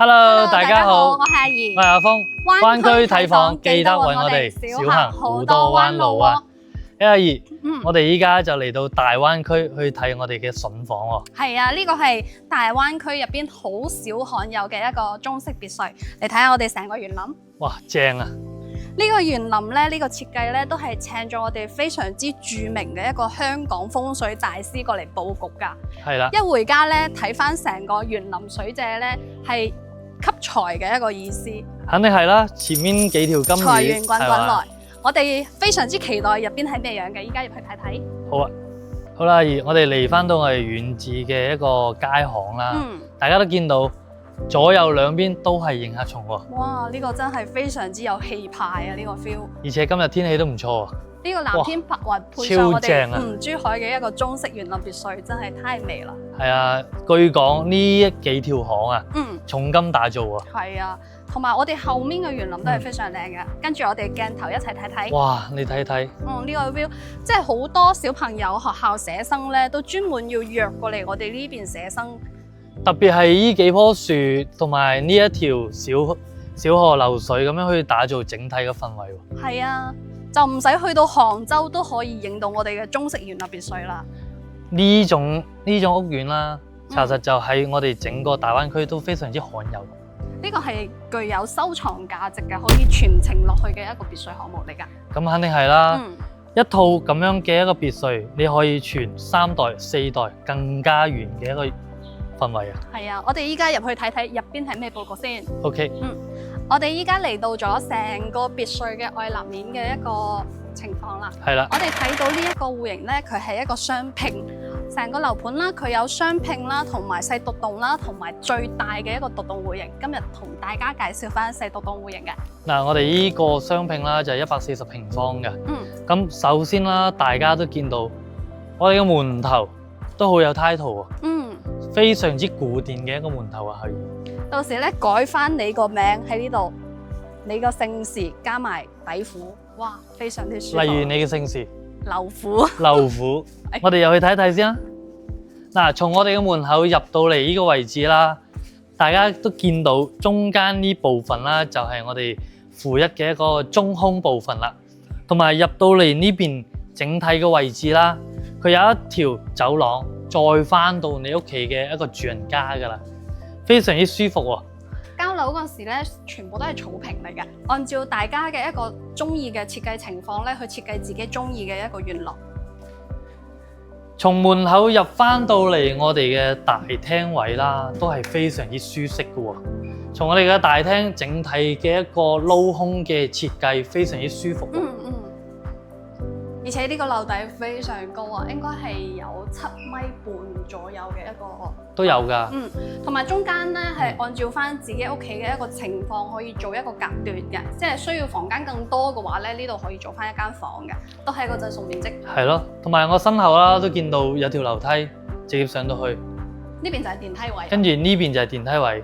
Hello，大家好，我係阿怡，我係阿峰。灣區睇房記得為我哋少行好多彎路啊！阿怡，我哋依家就嚟到大灣區去睇我哋嘅筍房喎。係啊，呢個係大灣區入邊好少罕有嘅一個中式別墅。嚟睇下我哋成個園林。哇，正啊！呢個園林咧，呢個設計咧，都係請咗我哋非常之著名嘅一個香港風水大師過嚟佈局㗎。係啦，一回家咧，睇翻成個園林水謝咧，係吸財嘅一個意思。肯定係啦，前面幾條金魚，財源滾滾來。吧我哋非常之期待入邊係咩樣嘅，依家入去睇睇。好啊，好啦，阿怡，我哋嚟翻到我哋遠志嘅一個街巷啦。大家都見到左右兩邊都係螢客松喎。哇！呢個真係非常之有氣派啊！呢個 feel。而且今日天氣都唔錯啊。呢個藍天白雲配上我哋超正啊珠海嘅一個中式園林別墅，真係太美啦。係啊，據講呢幾條巷啊，重金打造啊。係啊，同埋我哋後面嘅園林都係非常靚嘅。跟住我哋鏡頭一齊睇睇。哇！你睇睇。呢個 view，即係好多小朋友學校寫生咧，都專門要約過嚟我哋呢邊寫生。特別係呢幾棵樹同埋呢一條小河流水咁樣去打造整體嘅氛圍喎。係啊，就唔使去到杭州都可以影到我哋嘅中式園林別墅啦。呢種屋苑啦，查實就喺我哋整個大灣區都非常之罕有。呢個係具有收藏價值嘅，可以傳承落去嘅一個別墅項目嚟㗎。咁肯定係啦。一套咁樣嘅一個別墅，你可以傳3代、4代更加遠嘅一個氛圍啊！係啊，我哋依家入去睇睇入邊係咩佈局先。OK。我哋依家嚟到咗成個別墅嘅外立面嘅一個情況啦。係啦。我哋睇到呢一個戶型咧，佢係一個雙拼，成個樓盤啦，佢有雙拼啦，同埋細獨棟啦，同埋最大嘅一個獨棟戶型。今日同大家介紹翻細獨棟戶型嘅。嗱，我哋呢個雙拼啦就係140平方嘅。咁首先啦，大家都見到我哋嘅門頭都好有 title 喎。非常之古典嘅一個門頭啊，可以。到時咧改翻你個名喺呢度，你個姓氏加埋底褲，哇，非常之舒服。例如你嘅姓氏劉虎。劉虎，我哋又去睇睇先啦。嗱，從我哋嘅門口入到嚟呢個位置啦，大家都見到中間呢部分啦，就係我哋負一嘅一個中空部分啦。同埋入到嚟呢邊整體嘅位置啦，佢有一條走廊。再翻到你屋企嘅一個住人家噶啦，非常之舒服喎。交樓嗰時咧，全部都係草坪嚟嘅，按照大家嘅一個中意嘅設計情況咧，去設計自己中意嘅一個園林。從門口入翻到嚟，我哋嘅大廳位啦，都係非常之舒適嘅喎。從我哋嘅大廳整體嘅一個鏤空嘅設計，非常之舒服。而且呢個樓底非常高啊，應該係有7.5米左右嘅一個都有㗎。同埋中間咧係按照翻自己屋企嘅一個情況，可以做一個隔斷嘅，即係需要房間更多嘅話咧，呢度可以做翻一間房嘅，都係一個製造面積。係咯，同埋我身後啦都見到有條樓梯直接上到去。呢邊就係電梯位。跟住呢邊就係電梯位。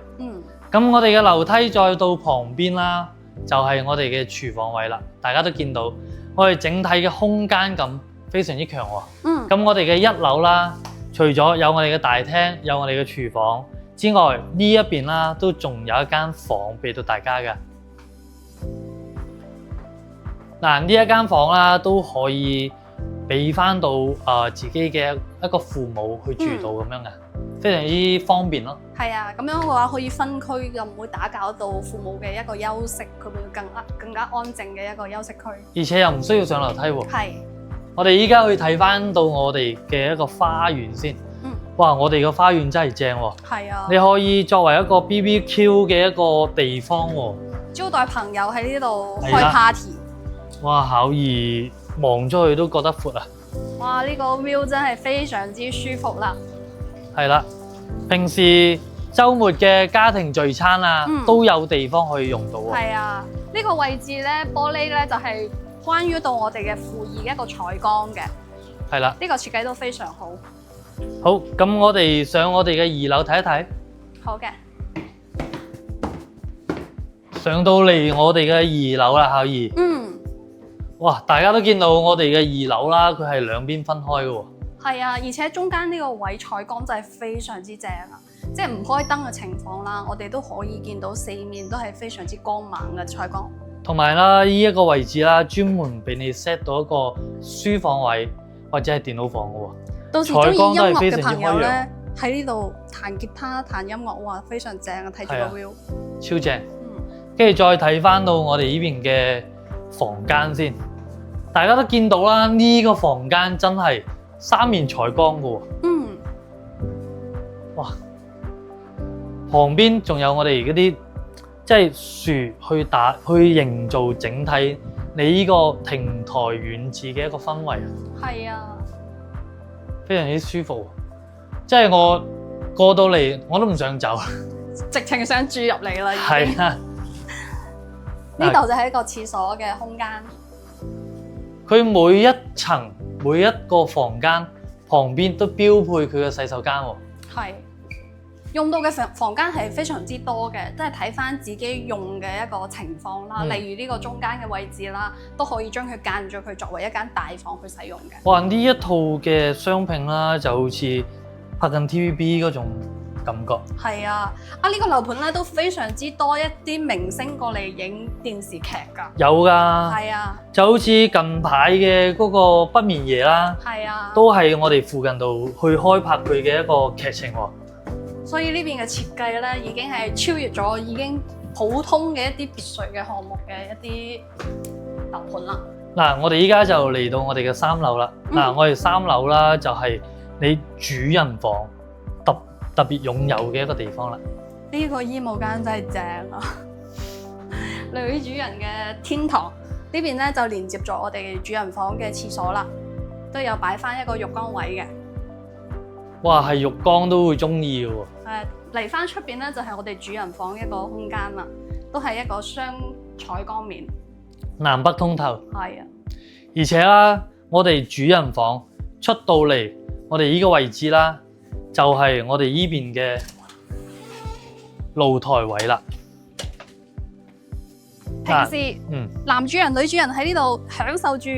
咁我哋嘅樓梯再到旁邊啦，就係我哋嘅廚房位啦。大家都見到。我哋整體嘅空間感非常之強喎。咁我哋嘅1樓啦，除咗有我哋嘅大廳，有我哋嘅廚房之外，呢一邊啦都仲有一間房俾到大家嘅。嗱，呢一間房啦都可以俾翻到自己嘅一個父母去住到咁樣嘅，非常之方便咯。係啊，咁樣嘅話可以分區，又唔會打攪到父母嘅一個休息，佢會更加安靜嘅一個休息區。而且又唔需要上樓梯喎。係。我哋依家去睇翻到我哋嘅一個花園先。哇，我哋個花園真係正喎。係啊。你可以作為一個 BBQ 嘅一個地方喎。招待朋友喺呢度開 party。哇，巧兒望出去都覺得闊啊。哇，呢個 view 真係非常之舒服啦。係啦。平時週末嘅家庭聚餐啊，都有地方可以用到喎。係啊，呢個位置咧，玻璃咧就係關於到我哋嘅負二嘅一個採光嘅。係啦，呢個設計都非常好。好，咁我哋上我哋嘅2樓睇一睇。好嘅。上到嚟我哋嘅2樓啦，巧兒。哇，大家都見到我哋嘅2樓啦，佢係兩邊分開嘅喎。係啊，而且中間呢個位採光真係非常之正啊！即係唔開燈嘅情況啦，我哋都可以見到四面都係非常之光猛嘅採光。同埋啦，呢一個位置啦，專門俾你 set 到一個書房位或者係電腦房嘅喎。到時中意音樂嘅朋友咧，喺呢度彈吉他、彈音樂，哇，非常正啊！睇住個 view，超正。跟住再睇翻到我哋呢邊嘅房間先，大家都見到啦，呢個房間真係三面採光嘅喎。哇！旁邊仲有我哋嗰啲即係樹去營造整體你呢個亭台院子嘅一個氛圍。係啊，非常之舒服。即係我過到嚟我都唔想走，直情想住入嚟啦。係啊，呢度就係一個廁所嘅空間。佢每一層每一個房間旁邊都標配佢嘅洗手間喎。係。用到嘅房間係非常之多嘅，即係睇翻自己用嘅一個情況啦。例如呢個中間嘅位置啦，都可以將佢間咗佢作為一間大房去使用嘅。哇！呢一套嘅商品啦，就好似拍緊 TVB 嗰種感覺。係啊，呢個樓盤咧都非常之多一啲明星過嚟影電視劇㗎。有㗎。係啊。就好似近排嘅嗰個不眠夜啦。係啊。都係我哋附近度去開拍佢嘅一個劇情喎。所以呢邊嘅設計咧，已經係超越咗已經普通嘅一啲別墅嘅項目嘅一啲樓盤啦。嗱，我哋依家就嚟到我哋嘅3樓啦。嗱，我哋3樓啦，就係你主人房特別擁有嘅一個地方啦。呢個衣帽間真係正啊！女主人嘅天堂呢邊咧就連接咗我哋主人房嘅廁所啦，都有擺翻一個浴缸位嘅。哇，係浴缸都會中意嘅喎。嚟翻出邊咧就係我哋主人房一個空間啦，都係一個雙採光面，南北通透。係啊，而且啦，我哋主人房出到嚟，我哋呢個位置啦，就係我哋呢邊嘅露台位啦。平時男主人女主人喺呢度享受住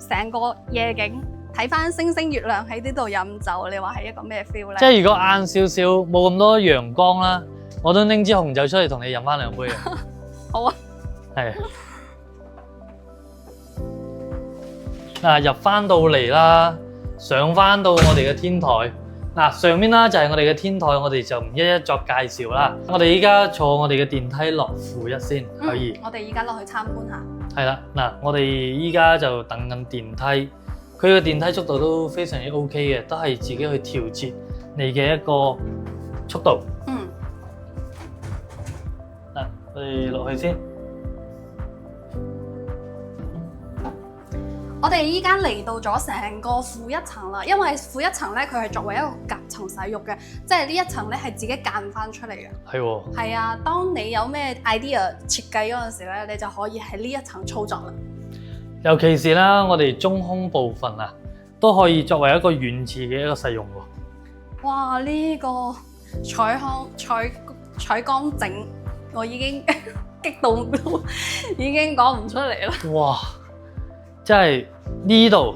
成個夜景。睇翻星星月亮喺呢度飲酒，你話係一個咩 feel 咧？即係如果晏少少冇咁多陽光啦，我都拎支紅酒出嚟同你飲翻2杯嘅。好啊。係。嗱，入翻到嚟啦，上翻到我哋嘅天台。嗱，上面啦就係我哋嘅天台，我哋就唔一一作介紹啦。我哋依家坐我哋嘅電梯落負1先，可以。我哋依家落去參觀下。係啦，嗱，我哋依家就等緊電梯。佢嘅電梯速度都非常之 OK 嘅，都係自己去調節你嘅一個速度。嗱，我哋落去先。我哋依家嚟到咗成個負1層啦，因為負1層咧，佢係作為一個夾層使用嘅，即係呢一層咧係自己間翻出嚟嘅。係喎。係啊，當你有咩 idea 設計嗰陣時咧，你就可以喺呢一層操作啦。尤其是啦，我哋中空部分啊，都可以作為一個院子嘅一個使用喎。哇！呢個採光整，我已經激動到已經講唔出嚟啦。哇！真係呢度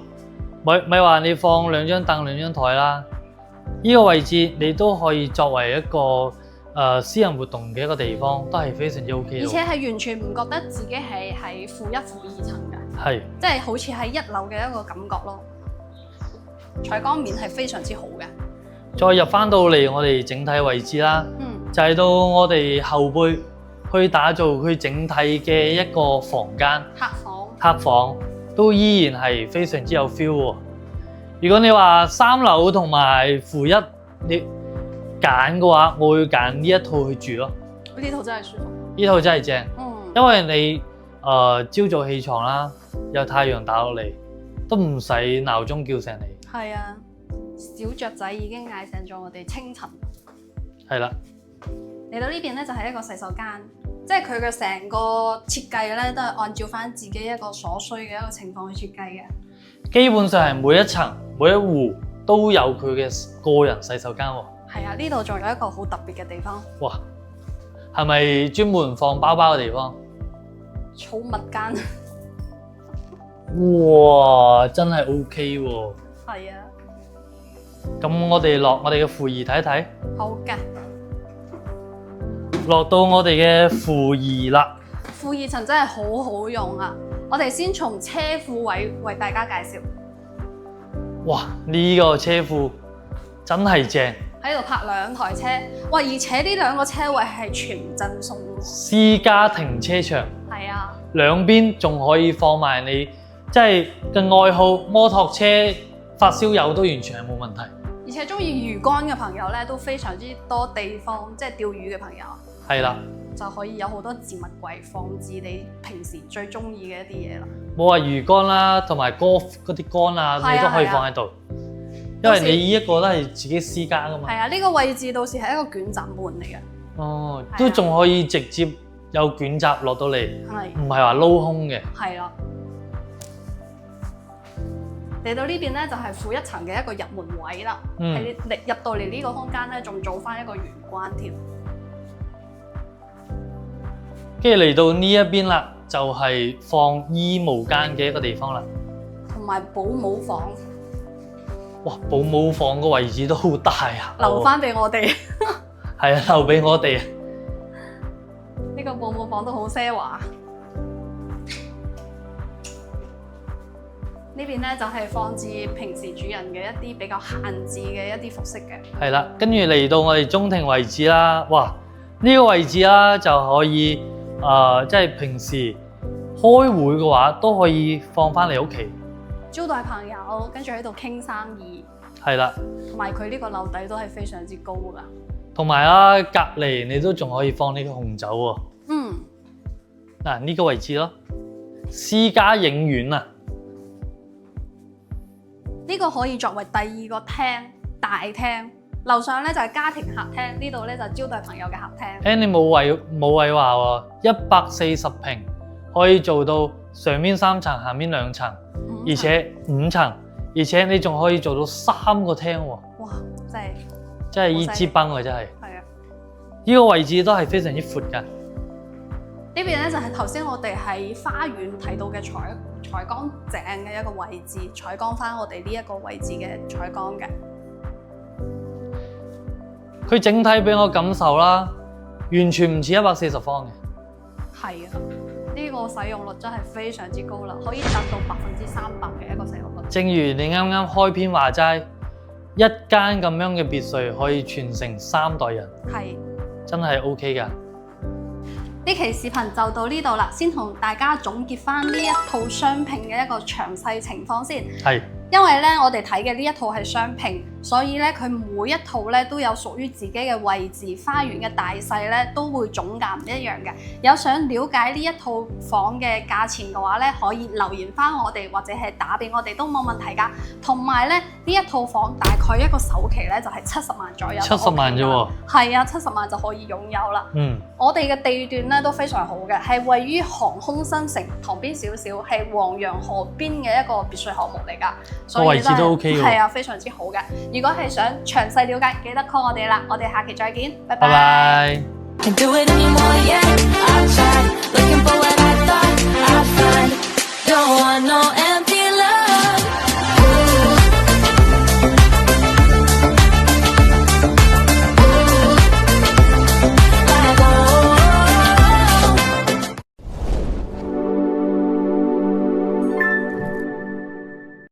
咪話你放2張凳、2張台啦，呢個位置你都可以作為一個私人活動嘅一個地方，都係非常之 OK。而且係完全唔覺得自己係喺負1、負2層嘅。係，即係好似喺1樓嘅一個感覺咯。採光面係非常之好嘅。再入翻到嚟我哋整體位置啦，就係到我哋後輩去打造佢整體嘅一個房間。客房都依然係非常之有 feel 喎。如果你話3樓同埋負1，你揀嘅話，我會揀呢一套去住咯。呢套真係舒服。呢套真係正，因為你朝早起床啦，有太陽打落嚟，都唔使鬧鐘叫醒你。係啊，小雀仔已經嗌醒咗我哋清晨。係啦，嚟到呢邊咧就係一個洗手間，即係佢嘅成個設計咧都係按照翻自己一個所需嘅一個情況去設計嘅。基本上係每一層每一戶都有佢嘅個人洗手間喎。係啊，呢度仲有一個好特別嘅地方。哇，係咪專門放包包嘅地方？寵物間。哇，真係 OK 喎。係啊。咁我哋落我哋嘅負2睇一睇。好嘅。落到我哋嘅負二啦。負二層真係好好用啊！我哋先從車庫位為大家介紹。哇！呢個車庫真係正，喺度泊2台車。哇！而且呢2個車位係全贈送私家停車場。係啊，兩邊仲可以放埋你即係嘅愛好摩托車、發燒友都完全係冇問題。而且中意魚竿嘅朋友咧，都非常之多地方，即係釣魚嘅朋友。係啦，就可以有好多置物櫃放置你平時最中意嘅一啲嘢啦。冇話魚竿啦，同埋 golf 嗰啲竿啊，你都可以放喺度。因為你呢一個都係自己私家噶嘛。係啊，呢個位置到時係一個捲閘門嚟嘅。哦，都仲可以直接有捲閘落到嚟，唔係話撈空嘅。係啦。嚟到呢邊咧，就係負1層嘅一個入門位啦。係入到嚟呢個空間咧，仲做翻一個玄關添。跟住嚟到呢一邊啦，就係放衣帽間嘅一個地方啦。同埋保姆房。哇！保姆房個位置都好大啊！留翻俾我哋。係啊，留俾我哋啊！呢個保姆房都好奢華。呢邊咧就係放置平時主人嘅一啲比較閒置嘅一啲服飾嘅。係啦，跟住嚟到我哋中庭位置啦，哇！呢個位置啦就可以即係平時開會嘅話都可以放翻嚟屋企，招待朋友，跟住喺度傾生意。係啦，同埋佢呢個樓底都係非常之高噶。同埋啦，隔離你都仲可以放呢個紅酒喎。嗱，呢個位置咯，私家影院啊。呢個可以作為第2個廳，大廳。樓上咧就係家庭客廳，呢度咧就係招待朋友嘅客廳。你冇位話喎，140平可以做到上面3層，下面2層，而且5層，而且你仲可以做到3個廳喎。哇！真係一支崩啊！真係。係啊。呢個位置都係非常之闊㗎。呢邊咧就係頭先我哋喺花園睇到嘅採光井嘅一個位置，採光翻我哋呢一個位置嘅採光嘅。佢整體俾我感受啦，完全唔似140方嘅。係啊，呢個使用率真係非常之高啦，可以達到300%嘅一個使用率。正如你啱啱開篇話齋，一間咁樣嘅別墅可以傳承3代人，係真係 OK 㗎。呢期視頻就到呢度啦，先同大家總結翻呢一套雙拼嘅一個詳細情況先。係。因為咧，我哋睇嘅呢一套係雙拼，所以咧佢每一套咧都有屬於自己嘅位置，花園嘅大細咧都會總價唔一樣嘅。有想了解呢一套房嘅價錢嘅話咧，可以留言翻我哋或者係打俾我哋都冇問題㗎。同埋咧，呢一套房大概一個首期咧就係70萬左右。70萬啫喎。係啊，70萬就可以擁有啦。我哋嘅地段咧都非常好嘅，係位於航空新城旁邊少少，係黃楊河邊嘅一個別墅項目嚟㗎。個位置都 OK 喎，係啊，非常之好嘅。如果係想詳細了解，記得 call 我哋啦。我哋下期再見，拜拜。Bye bye。